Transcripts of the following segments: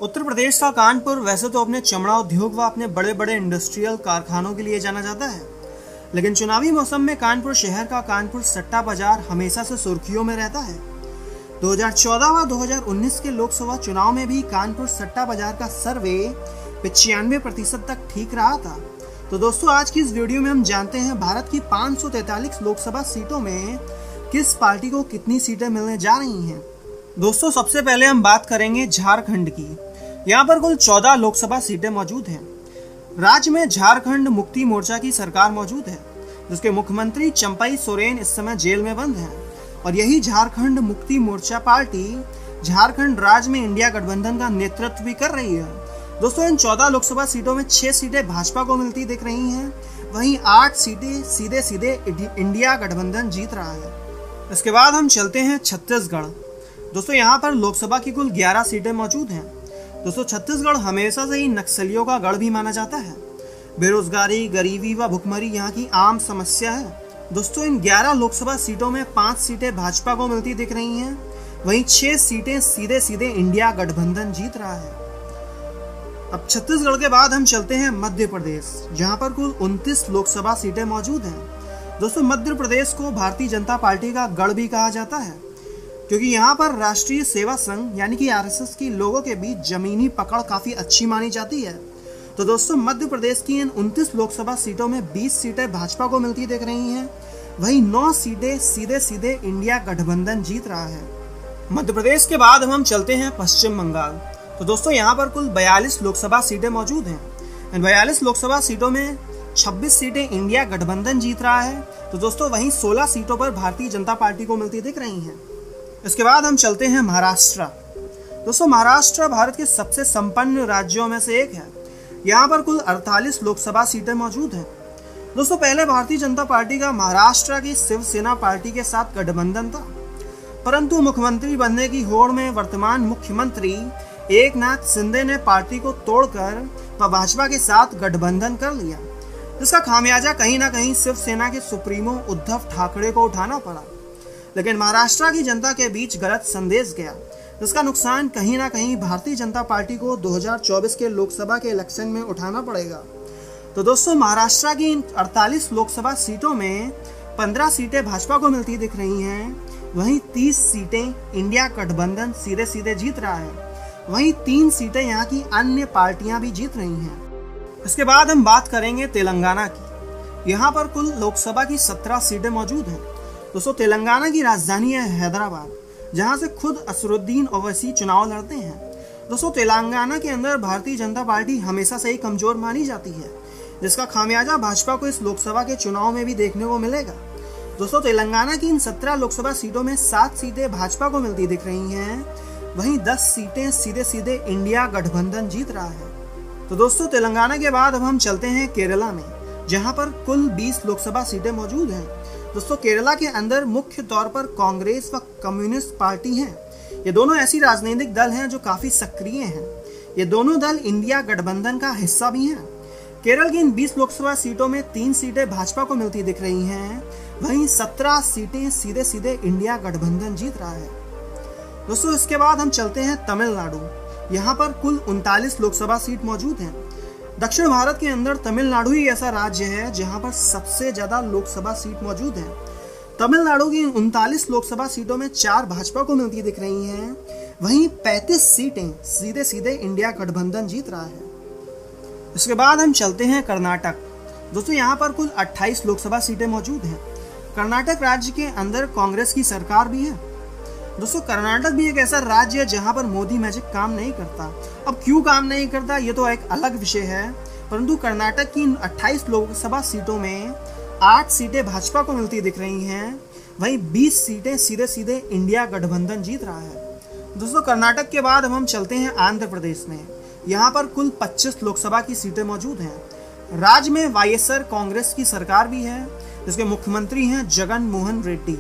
उत्तर प्रदेश का कानपुर वैसे तो अपने चमड़ा उद्योग व अपने बड़े बड़े इंडस्ट्रियल कारखानों के लिए जाना जाता है, लेकिन चुनावी मौसम में कानपुर शहर का कानपुर सट्टा बाजार हमेशा से सुर्खियों में रहता है। 2014 व 2019 के लोकसभा चुनाव में भी कानपुर सट्टा बाजार का सर्वे 95% तक ठीक रहा था। तो दोस्तों, आज की इस वीडियो में हम जानते हैं भारत की 543 लोकसभा सीटों में किस पार्टी को कितनी सीटें मिलने जा रही हैं। दोस्तों, सबसे पहले हम बात करेंगे झारखंड की। यहाँ पर कुल 14 लोकसभा सीटें मौजूद हैं। राज्य में झारखंड मुक्ति मोर्चा की सरकार मौजूद है, जिसके मुख्यमंत्री चंपई सोरेन इस समय जेल में बंद हैं, और यही झारखंड मुक्ति मोर्चा पार्टी झारखंड राज्य में इंडिया गठबंधन का नेतृत्व भी कर रही है। दोस्तों, इन 14 लोकसभा सीटों में 6 सीटें भाजपा को मिलती दिख रही हैं, वहीं 8 सीटें सीधे सीधे इंडिया गठबंधन जीत रहा है। इसके बाद हम चलते हैं छत्तीसगढ़। दोस्तों, यहाँ पर लोकसभा की कुल 11 सीटें मौजूद हैं। दोस्तों, छत्तीसगढ़ हमेशा से ही नक्सलियों का गढ़ भी माना जाता है। बेरोजगारी, गरीबी व भुखमरी यहाँ की आम समस्या है। दोस्तों, इन 11 लोकसभा सीटों में 5 सीटें भाजपा को मिलती दिख रही हैं, वहीं 6 सीटें सीधे सीधे इंडिया गठबंधन जीत रहा है। अब छत्तीसगढ़ के बाद हम चलते हैं मध्य प्रदेश, जहाँ पर कुल 29 लोकसभा सीटें मौजूद हैं। दोस्तों, मध्य प्रदेश को भारतीय जनता पार्टी का गढ़ भी कहा जाता है, क्योंकि यहाँ पर राष्ट्रीय सेवा संघ यानी कि आरएसएस की लोगों के बीच जमीनी पकड़ काफी अच्छी मानी जाती है। तो दोस्तों, मध्य प्रदेश की इन 29 लोकसभा सीटों में 20 सीटें भाजपा को मिलती दिख रही हैं, वहीं 9 सीटें सीधे सीधे इंडिया गठबंधन जीत रहा है। मध्य प्रदेश के बाद हम चलते हैं पश्चिम बंगाल। तो दोस्तों, यहाँ पर कुल 42 लोकसभा सीटें मौजूद हैं। इन 42 लोकसभा सीटों में 26 सीटें इंडिया गठबंधन जीत रहा है। तो दोस्तों, वहीं 16 सीटों पर भारतीय जनता पार्टी को मिलती दिख रही हैं। इसके बाद हम चलते हैं महाराष्ट्र। दोस्तों, महाराष्ट्र भारत के सबसे संपन्न राज्यों में से एक है। यहाँ पर कुल 48 लोकसभा सीटें मौजूद हैं। दोस्तों, पहले भारतीय जनता पार्टी का महाराष्ट्र की शिवसेना पार्टी के साथ गठबंधन था, परंतु मुख्यमंत्री बनने की होड़ में वर्तमान मुख्यमंत्री एकनाथ शिंदे ने पार्टी को तोड़कर भाजपा के साथ गठबंधन कर लिया, जिसका खामियाजा कहीं ना कहीं शिवसेना के सुप्रीमो उद्धव ठाकरे को उठाना पड़ा। लेकिन महाराष्ट्र की जनता के बीच गलत संदेश गया, जिसका नुकसान कहीं ना कहीं भारतीय जनता पार्टी को 2024 के लोकसभा के इलेक्शन में उठाना पड़ेगा। तो दोस्तों, महाराष्ट्र की इन 48 लोकसभा सीटों में 15 सीटें भाजपा को मिलती दिख रही हैं, वहीं 30 सीटें इंडिया गठबंधन सीधे सीधे जीत रहा है, वहीं 3 सीटें यहाँ की अन्य पार्टियां भी जीत रही हैं। इसके बाद हम बात करेंगे तेलंगाना की। यहाँ पर कुल लोकसभा की 17 सीटें मौजूद हैं। दोस्तों, तेलंगाना की राजधानी है हैदराबाद, जहां से खुद असरुद्दीन ओवैसी चुनाव लड़ते हैं। दोस्तों, तेलंगाना के अंदर भारतीय जनता पार्टी हमेशा से ही कमजोर मानी जाती है, जिसका खामियाजा भाजपा को इस लोकसभा के चुनाव में भी देखने को मिलेगा। दोस्तों, तेलंगाना की इन 17 लोकसभा सीटों में 7 सीटें भाजपा को मिलती दिख रही हैं, वहीं 10 सीटें सीधे सीधे इंडिया गठबंधन जीत रहा है। तो दोस्तों, तेलंगाना के बाद अब हम चलते हैं केरला में, जहां पर कुल 20 लोकसभा सीटें मौजूद हैं। दोस्तों, केरला के अंदर मुख्य तौर पर कांग्रेस व कम्युनिस्ट पार्टी हैं। ये दोनों ऐसी राजनीतिक दल हैं जो काफी सक्रिय हैं। ये दोनों दल इंडिया गठबंधन का हिस्सा भी हैं। केरल की इन 20 लोकसभा सीटों में 3 सीटें भाजपा को मिलती दिख रही हैं, वहीं 17 सीटें सीधे सीधे इंडिया गठबंधन जीत रहा है। दोस्तों, इसके बाद हम चलते हैं तमिलनाडु। यहाँ पर कुल 39 लोकसभा सीट मौजूद हैं। दक्षिण भारत के अंदर तमिलनाडु ही ऐसा राज्य है जहां पर सबसे ज्यादा लोकसभा सीट मौजूद है। तमिलनाडु की 39 लोकसभा सीटों में 4 भाजपा को मिलती दिख रही हैं, वहीं 35 सीटें सीधे सीधे इंडिया गठबंधन जीत रहा है। इसके बाद हम चलते हैं कर्नाटक। दोस्तों, यहाँ पर कुल 28 लोकसभा सीटें मौजूद हैं। कर्नाटक राज्य के अंदर कांग्रेस की सरकार भी है। दोस्तों, कर्नाटक भी एक ऐसा राज्य है जहां पर मोदी मैजिक काम नहीं करता। अब क्यों काम नहीं करता, ये तो एक अलग विषय है, परंतु कर्नाटक की 28 लोकसभा सीटों में 8 सीटें भाजपा को मिलती दिख रही हैं, वहीं 20 सीटें सीधे सीधे इंडिया गठबंधन जीत रहा है। दोस्तों, कर्नाटक के बाद अब हम चलते हैं आंध्र प्रदेश में। यहाँ पर कुल 25 लोकसभा की सीटें मौजूद हैं। राज्य में वाईएसआर कांग्रेस की सरकार भी है, जिसके मुख्यमंत्री हैं जगन मोहन रेड्डी।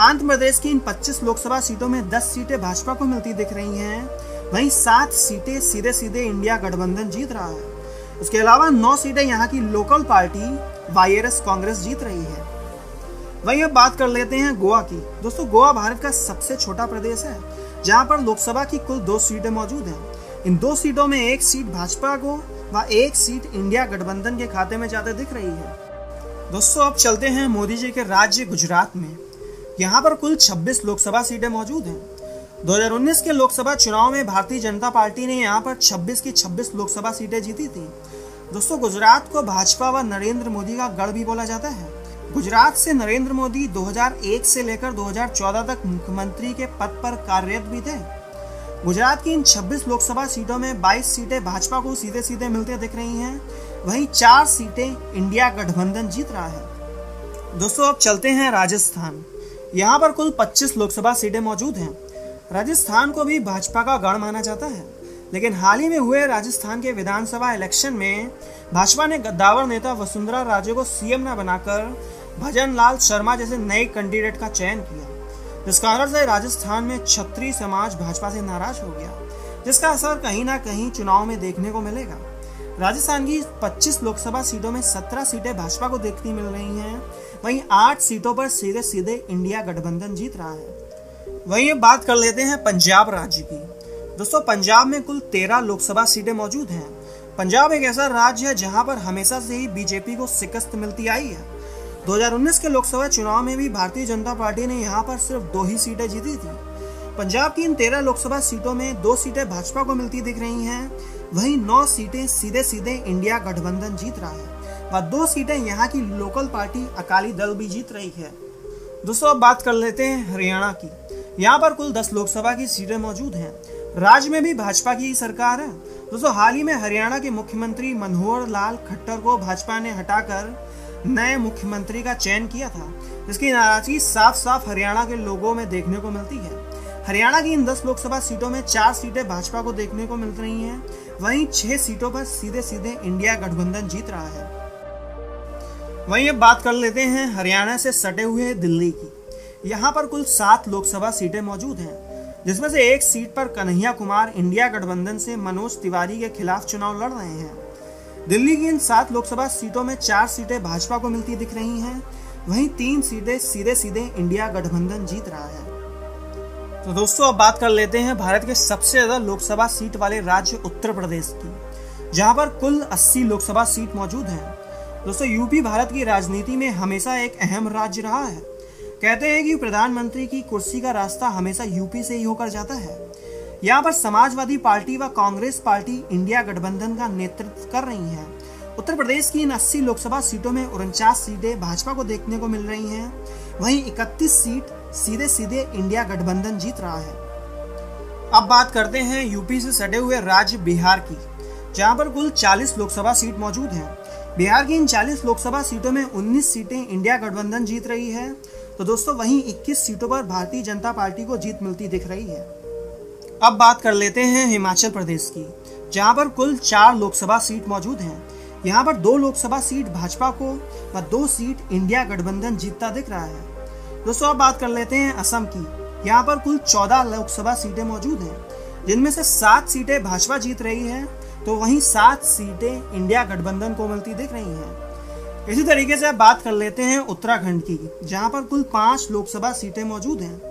आंध्र प्रदेश की इन 25 लोकसभा सीटों में 10 सीटें भाजपा को मिलती दिख रही हैं, वहीं 7 सीटें सीधे सीधे इंडिया गठबंधन जीत रहा है। इसके अलावा 9 सीटें यहाँ की लोकल पार्टी वाईआरएस कांग्रेस जीत रही है। वहीं अब बात कर लेते हैं गोवा की। दोस्तों, गोवा भारत का सबसे छोटा प्रदेश है, जहां पर लोकसभा की कुल 2 सीटें मौजूद हैं। इन 2 सीटों में एक सीट भाजपा को व एक सीट इंडिया गठबंधन के खाते में जाते दिख रही है। दोस्तों अब चलते हैं मोदी जी के राज्य गुजरात में। यहाँ पर कुल 26 लोकसभा सीटें मौजूद हैं। 2019 के लोकसभा चुनाव में भारतीय जनता पार्टी ने यहाँ पर 26 की 26 लोकसभा सीटें जीती थी। दोस्तों गुजरात को भाजपा व नरेंद्र मोदी का गढ़ भी बोला जाता है। गुजरात से नरेंद्र मोदी 2001 से लेकर 2014 तक मुख्यमंत्री के पद पर कार्यरत भी थे। गुजरात की इन 26 लोकसभा सीटों में 22 सीटें भाजपा को सीधे सीधे मिलते दिख रही हैं, वहीं 4 सीटें इंडिया गठबंधन जीत रहा है। दोस्तों अब चलते हैं राजस्थान। यहाँ पर कुल 25 लोकसभा सीटें मौजूद हैं। राजस्थान को भी भाजपा का गढ़ माना जाता है, लेकिन हाल ही में हुए राजस्थान के विधानसभा इलेक्शन में भाजपा ने गद्दावर नेता वसुंधरा राजे को सीएम न बनाकर भजन लाल शर्मा जैसे नए कैंडिडेट का चयन किया, जिस कारण से राजस्थान में क्षत्रिय समाज भाजपा से नाराज हो गया, जिसका असर कहीं ना कहीं चुनाव में देखने को मिलेगा। राजस्थान की 25 लोकसभा सीटों में 17 सीटें भाजपा को देखने मिल रही हैं, वहीं 8 सीटों पर सीधे सीधे इंडिया गठबंधन जीत रहा है। वहीं अब बात कर लेते हैं पंजाब राज्य की। दोस्तों पंजाब में कुल 13 लोकसभा सीटें मौजूद हैं। पंजाब एक ऐसा राज्य है जहां पर हमेशा से ही बीजेपी को शिकस्त मिलती आई है। 2019 के लोकसभा चुनाव में भी भारतीय जनता पार्टी ने यहां पर सिर्फ 2 ही सीटें जीती थी। पंजाब की इन 13 लोकसभा सीटों में 2 सीटें भाजपा को मिलती दिख रही हैं, वहीं 9 सीटें सीधे सीधे इंडिया गठबंधन जीत रहा है व 2 सीटें यहाँ की लोकल पार्टी अकाली दल भी जीत रही है। दोस्तों अब बात कर लेते हैं हरियाणा की। यहाँ पर कुल 10 लोकसभा की सीटें मौजूद हैं। राज्य में भी भाजपा की ही सरकार है। दोस्तों हाल ही में हरियाणा के मुख्यमंत्री मनोहर लाल खट्टर को भाजपा ने हटाकर नए मुख्यमंत्री का चयन किया था, जिसकी नाराजगी साफ साफ हरियाणा के लोगों में देखने को मिलती है। हरियाणा की इन 10 लोकसभा सीटों में 4 सीटें भाजपा को देखने को मिल रही हैं, वहीं 6 सीटों पर सीधे सीधे इंडिया गठबंधन जीत रहा है। वहीं अब बात कर लेते हैं हरियाणा से सटे हुए दिल्ली की। यहाँ पर कुल 7 लोकसभा सीटें मौजूद हैं, जिसमें से एक सीट पर कन्हैया कुमार इंडिया गठबंधन से मनोज तिवारी के खिलाफ चुनाव लड़ रहे हैं। दिल्ली की इन 7 लोकसभा सीटों में 4 सीटें भाजपा को मिलती दिख रही हैं, वहीं 3 सीटें सीधे सीधे इंडिया गठबंधन जीत रहा है। तो दोस्तों अब बात कर लेते हैं भारत के सबसे ज्यादा लोकसभा सीट वाले राज्य उत्तर प्रदेश की, जहां पर कुल 80 लोकसभा सीट मौजूद हैं। दोस्तों यूपी भारत की राजनीति में हमेशा एक अहम राज्य रहा है। कहते हैं कि प्रधानमंत्री की कुर्सी का रास्ता हमेशा यूपी से ही होकर जाता है। यहाँ पर समाजवादी पार्टी व कांग्रेस पार्टी इंडिया गठबंधन का नेतृत्व कर रही है। उत्तर प्रदेश की इन 80 लोकसभा सीटों में 49 सीटें भाजपा को देखने को मिल रही हैं, वहीं 31 सीट सीधे सीधे इंडिया गठबंधन जीत रहा है। अब बात करते हैं यूपी से सटे हुए राज्य बिहार की, जहां पर कुल 40 लोकसभा सीट मौजूद हैं। बिहार की इन 40 लोकसभा सीटों में 19 सीटें इंडिया गठबंधन जीत रही है, तो दोस्तों वहीं 21 सीटों पर भारतीय जनता पार्टी को जीत मिलती दिख रही है। अब बात कर लेते हैं हिमाचल प्रदेश की, जहां पर कुल 4 लोकसभा सीट मौजूद हैं। यहाँ पर 2 लोकसभा सीट भाजपा को व 2 सीट इंडिया गठबंधन जीतता दिख रहा है। दोस्तों अब बात कर लेते हैं असम की। यहाँ पर कुल 14 लोकसभा सीटें मौजूद हैं, जिनमें से 7 सीटें भाजपा जीत रही है, तो वहीं 7 सीटें इंडिया गठबंधन को मिलती दिख रही हैं। इसी तरीके से अब बात कर लेते हैं उत्तराखंड की, जहां पर कुल 5 लोकसभा सीटें मौजूद हैं।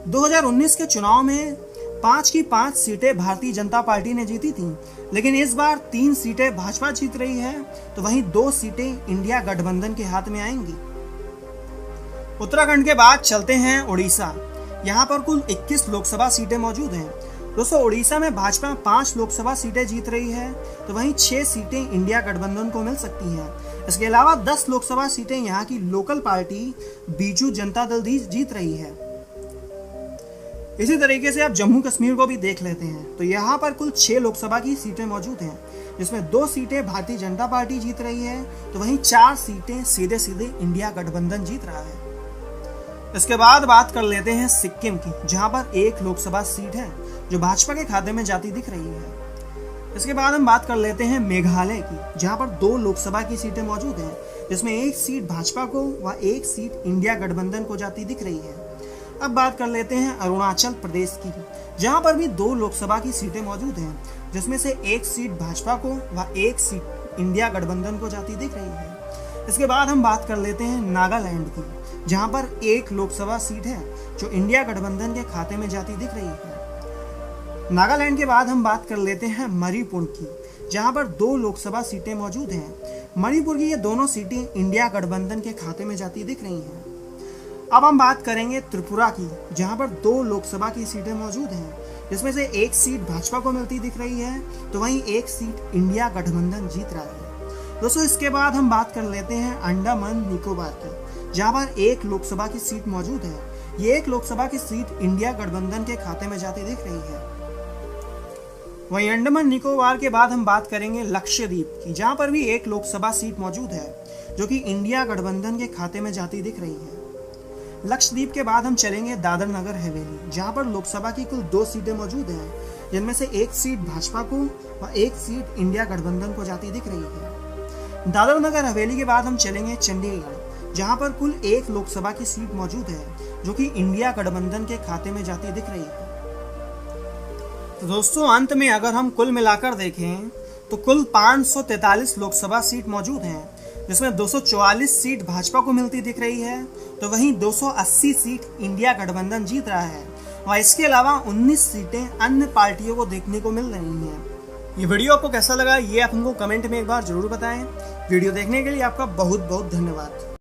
2019 के चुनाव में 5 की 5 सीटें भारतीय जनता पार्टी ने जीती थी, लेकिन इस बार 3 सीटें भाजपा जीत रही है, तो वहीं 2 सीटें इंडिया गठबंधन के हाथ में आएंगी। उत्तराखंड के बाद चलते हैं उड़ीसा। यहाँ पर कुल 21 लोकसभा सीटें मौजूद हैं। दोस्तों उड़ीसा में भाजपा 5 लोकसभा सीटें जीत रही है, तो वहीं 6 सीटें इंडिया गठबंधन को मिल सकती हैं। इसके अलावा 10 लोकसभा सीटें यहाँ की लोकल पार्टी बीजू जनता दल जीत रही है। इसी तरीके से आप जम्मू कश्मीर को भी देख लेते हैं, तो यहाँ पर कुल 6 लोकसभा की सीटें मौजूद हैं, जिसमें 2 सीटें भारतीय जनता पार्टी जीत रही है, तो वहीं 4 सीटें सीधे सीधे इंडिया गठबंधन जीत रहा है। इसके बाद बात कर लेते हैं सिक्किम की, जहां पर 1 लोकसभा सीट है जो भाजपा के खाते में जाती दिख रही है। इसके बाद हम बात कर लेते हैं मेघालय की, जहां पर 2 लोकसभा की सीटें मौजूद हैं, जिसमें 1 सीट भाजपा को व 1 सीट इंडिया गठबंधन को जाती दिख रही है। अब बात कर लेते हैं अरुणाचल प्रदेश की, जहां पर भी 2 लोकसभा की सीटें मौजूद हैं, जिसमें से 1 सीट भाजपा को व 1 सीट इंडिया गठबंधन को जाती दिख रही है। इसके बाद हम बात कर लेते हैं नागालैंड की, जहां पर 1 लोकसभा सीट है जो इंडिया गठबंधन के खाते में जाती दिख रही है। नागालैंड के बाद हम बात कर लेते हैं मणिपुर की, जहां पर 2 लोकसभा सीटें मौजूद हैं। मणिपुर की ये दोनों सीटें इंडिया गठबंधन के खाते में जाती दिख रही हैं। अब हम बात करेंगे त्रिपुरा की, जहां पर 2 लोकसभा की सीटें मौजूद हैं, जिसमें से एक सीट भाजपा को मिलती दिख रही है, तो वहीं एक सीट इंडिया गठबंधन जीत रहा है। दोस्तों, इसके बाद हम बात कर लेते हैं अंडमान निकोबार की, जहां पर 1 लोकसभा की सीट मौजूद है। ये 1 लोकसभा की सीट इंडिया गठबंधन के खाते में जाती दिख रही है। वहीं अंडमान निकोबार के बाद हम बात करेंगे लक्षद्वीप की, जहां पर भी 1 लोकसभा सीट मौजूद है, जो कि इंडिया गठबंधन के खाते में जाती दिख रही है। लक्षद्वीप के बाद हम चलेंगे दादर नगर हवेली, जहां पर लोकसभा की कुल 2 सीटें मौजूद हैं, जिनमें से एक सीट भाजपा को और एक सीट इंडिया गठबंधन को जाती दिख रही है। दादर नगर हवेली के बाद हम चलेंगे चंडीगढ़, जहां पर कुल 1 लोकसभा की सीट मौजूद है, जो कि इंडिया गठबंधन के खाते में जाती दिख रही है। तो दोस्तों, अंत में अगर हम कुल मिलाकर देखें तो कुल 543 लोकसभा सीट मौजूद हैं, जिसमें 244 सीट भाजपा को मिलती दिख रही है, तो वहीं 280 सीट इंडिया गठबंधन जीत रहा है और इसके अलावा 19 सीटें अन्य पार्टियों को देखने को मिल रही हैं। ये वीडियो आपको कैसा लगा, ये आप हमको कमेंट में एक बार जरूर बताएं। वीडियो देखने के लिए आपका बहुत बहुत धन्यवाद।